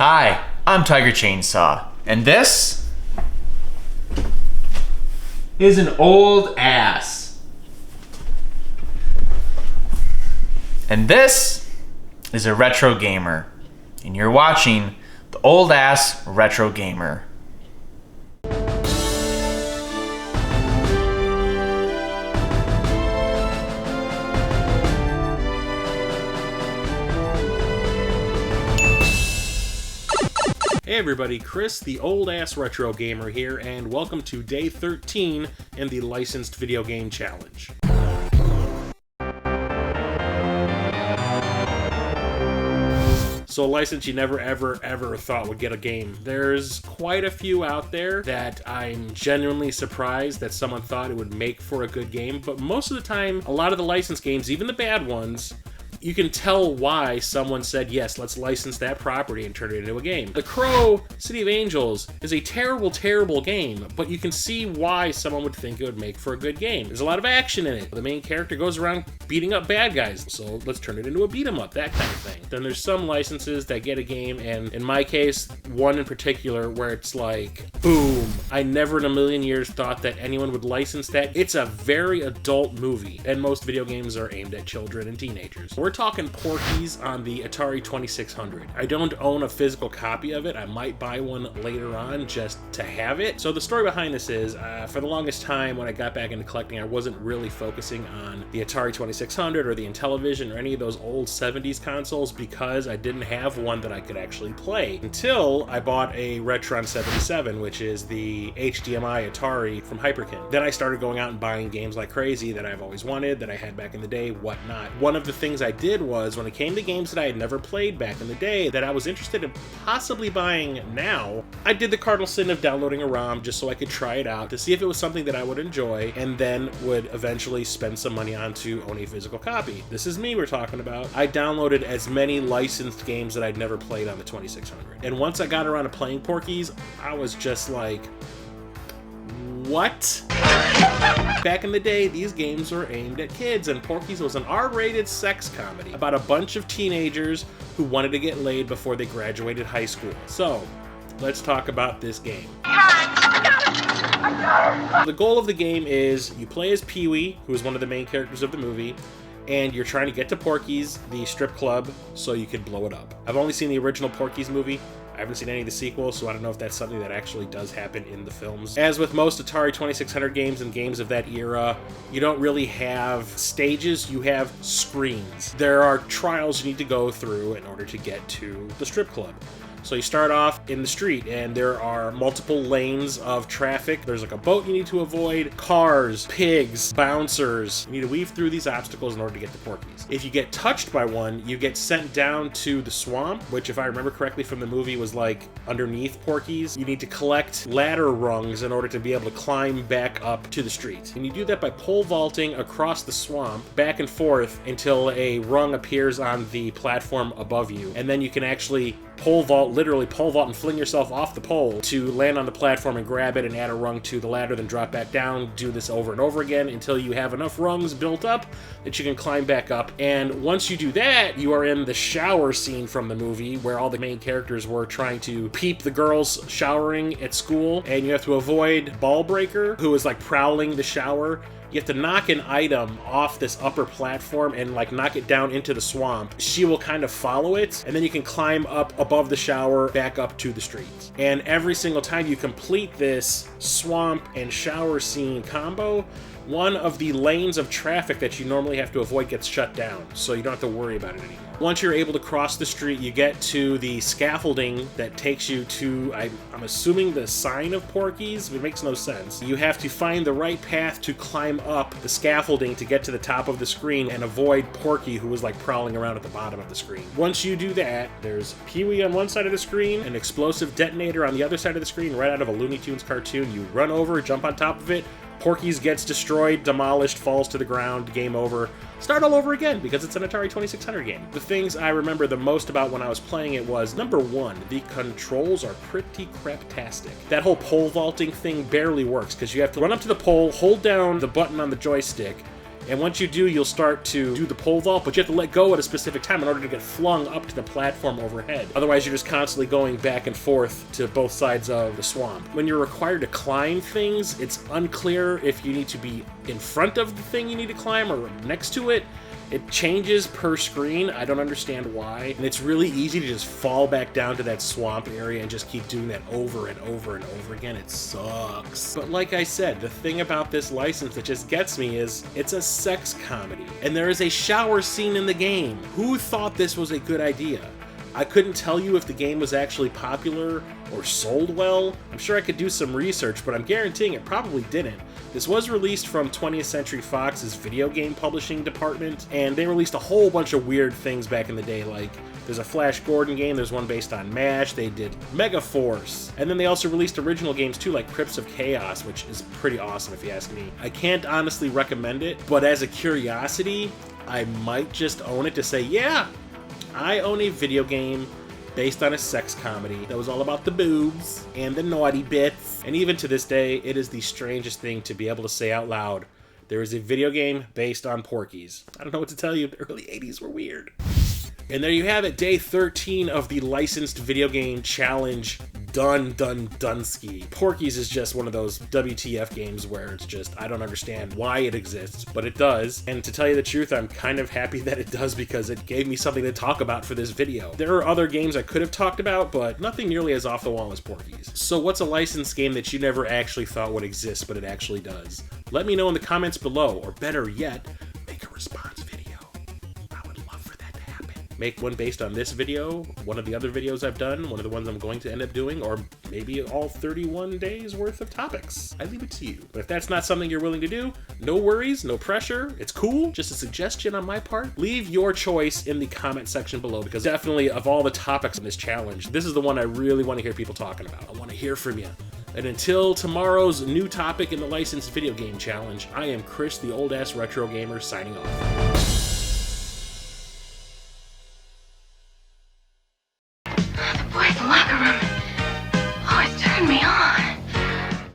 Hi, I'm Tiger Chainsaw, and this is an old ass. And this is a retro gamer, and you're watching the Old Ass Retro Gamer. Hey everybody, Chris, the Old Ass Retro Gamer here, and welcome to Day 13 in the Licensed Video Game Challenge. So a license you never ever thought would get a game. There's quite a few out there that I'm genuinely surprised that someone thought it would make for a good game, but most of the time, a lot of the licensed games, even the bad ones, you can tell why someone said, yes, let's license that property and turn it into a game. The Crow City of Angels is a terrible game, but you can see why someone would think it would make for a good game. There's a lot of action in it. The main character goes around beating up bad guys, so let's turn it into a beat 'em up, that kind of thing. Then there's some licenses that get a game, and in my case, one in particular where it's like, boom, I never in a million years thought that anyone would license that. It's a very adult movie, and most video games are aimed at children and teenagers. We're talking Porky's on the Atari 2600. I don't own a physical copy of it. I might buy one later on just to have it. So the story behind this is, for the longest time when I got back into collecting, I wasn't really focusing on the Atari 2600 or the Intellivision or any of those old 70s consoles because I didn't have one that I could actually play until I bought a Retron 77, which is the HDMI Atari from Hyperkin. Then I started going out and buying games like crazy that I've always wanted, that I had back in the day, whatnot. One of the things I did was, when it came to games that I had never played back in the day that I was interested in possibly buying now, I did the cardinal sin of downloading a ROM just so I could try it out to see if it was something that I would enjoy, and then would eventually spend some money on to own a physical copy. This is me we're talking about. I downloaded as many licensed games that I'd never played on the 2600. And once I got around to playing Porky's, I was just like, what? Back in the day, these games were aimed at kids, and Porky's was an R-rated sex comedy about a bunch of teenagers who wanted to get laid before they graduated high school. So, let's talk about this game. The goal of the game is you play as Pee-wee, who is one of the main characters of the movie, and you're trying to get to Porky's, the strip club, so you can blow it up. I've only seen the original Porky's movie. I haven't seen any of the sequels, so I don't know if that's something that actually does happen in the films. As with most Atari 2600 games and games of that era, you don't really have stages, you have screens. There are trials you need to go through in order to get to the strip club. So you start off in the street, and there are multiple lanes of traffic. There's like a boat you need to avoid, cars, pigs, bouncers. You need to weave through these obstacles in order to get to Porky's. If you get touched by one, you get sent down to the swamp, which if I remember correctly from the movie was like underneath Porky's. You need to collect ladder rungs in order to be able to climb back up to the street. And you do that by pole vaulting across the swamp, back and forth until a rung appears on the platform above you. And then you can actually literally pole vault and fling yourself off the pole to land on the platform and grab it and add a rung to the ladder, then drop back down. Do this over and over again until you have enough rungs built up that you can climb back up. And once you do that, you are in the shower scene from the movie where all the main characters were trying to peep the girls showering at school, and you have to avoid Ballbreaker, who is like prowling the shower. You have to knock an item off this upper platform and like knock it down into the swamp. She will kind of follow it, and then you can climb up above the shower back up to the street. And every single time you complete this swamp and shower scene combo, one of the lanes of traffic that you normally have to avoid gets shut down, so you don't have to worry about it anymore. Once you're able to cross the street, you get to the scaffolding that takes you to, I'm assuming, the sign of Porky's. It makes no sense. You have to find the right path to climb up the scaffolding to get to the top of the screen and avoid Porky, who is like prowling around at the bottom of the screen. Once you do that, there's Pee-wee on one side of the screen, an explosive detonator on the other side of the screen, right out of a Looney Tunes cartoon. You run over, jump on top of it, Porky's gets destroyed, demolished, falls to the ground, game over. Start all over again, because it's an Atari 2600 game. The things I remember the most about when I was playing it was, number one, the controls are pretty craptastic. That whole pole vaulting thing barely works, because you have to run up to the pole, hold down the button on the joystick, And once you do, you'll start to do the pole vault, but you have to let go at a specific time in order to get flung up to the platform overhead. Otherwise, you're just constantly going back and forth to both sides of the swamp. When you're required to climb things, it's unclear if you need to be in front of the thing you need to climb or next to it. It changes per screen. I don't understand why. And it's really easy to just fall back down to that swamp area and just keep doing that over and over and over again. It sucks. But like I said, the thing about this license that just gets me is it's a sex comedy. And there is a shower scene in the game. Who thought this was a good idea? I couldn't tell you if the game was actually popular or sold well. I'm sure I could do some research, but I'm guaranteeing it probably didn't. This was released from 20th Century Fox's video game publishing department, and they released a whole bunch of weird things back in the day, like there's a Flash Gordon game, there's one based on MASH, they did Megaforce, and then they also released original games too, like Crypts of Chaos, which is pretty awesome if you ask me. I can't honestly recommend it, but as a curiosity, I might just own it to say, yeah, I own a video game based on a sex comedy that was all about the boobs and the naughty bits. And even to this day, it is the strangest thing to be able to say out loud. There is a video game based on Porky's. I don't know what to tell you. The early 80s were weird. And there you have it, day 13 of the licensed video game challenge Dunsky. Porky's is just one of those WTF games where it's just, I don't understand why it exists, but it does. And to tell you the truth, I'm kind of happy that it does because it gave me something to talk about for this video. There are other games I could have talked about, but nothing nearly as off the wall as Porky's. So what's a licensed game that you never actually thought would exist, but it actually does? Let me know in the comments below, or better yet, make a response video. Make one based on this video, one of the other videos I've done, one of the ones I'm going to end up doing, or maybe all 31 days worth of topics. I leave it to you. But if that's not something you're willing to do, no worries, no pressure, it's cool, just a suggestion on my part. Leave your choice in the comment section below, because definitely of all the topics in this challenge, this is the one I really want to hear people talking about. I want to hear from you. And until tomorrow's new topic in the licensed video game challenge, I am Chris, the old ass retro gamer, signing off. Boys, the locker room.